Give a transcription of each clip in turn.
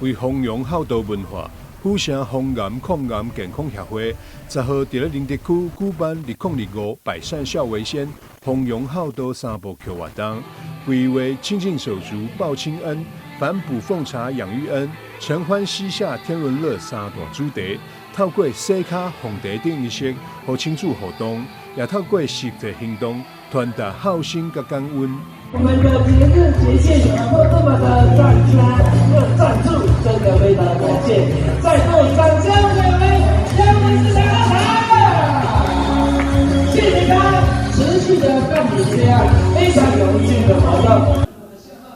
为弘扬孝道文化，府城防癌抗癌健康协会10号伫咧林德区举办2025百善孝为先弘扬孝道3部曲活动，规为清净手足报亲恩、反哺奉茶养育恩、承欢膝下天伦乐3大主题。透过洗脚奉茶等仪式，和亲子互动，也透过实际行动传达孝心甲感恩。我们的节日节庆能够这么的赞助，真的非常感谢，再度掌声欢迎姜文市长上台，谢谢他持续的办理这样非常有意义的活动。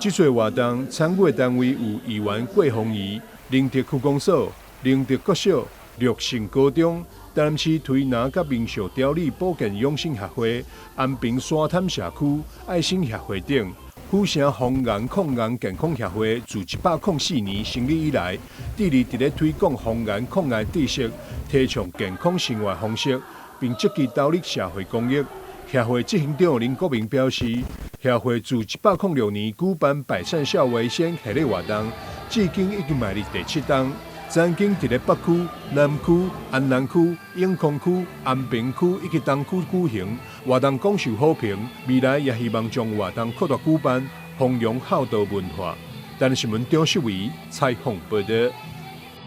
这次活动参与单位有议员郭宏仪、林德区公所、林德国小、绿城高中、台南市推拿甲民俗调理保健养生协会、安平沙滩社区爱心协会等。府城防癌抗癌健康协会自104年成立以来，致力伫咧推广防癌抗癌知识，提倡健康生活方式，并积极投入社会公益。协会执行长林国明表示，协会自106年举办百善孝为先系列活动，至今已经迈入第7档。曾经伫咧北区、南区、安南区、永康区、安平区以及东区举行，活动广受好评。未来也希望将活动扩大举办，弘扬孝道文化。但新闻张秀伟采访报道。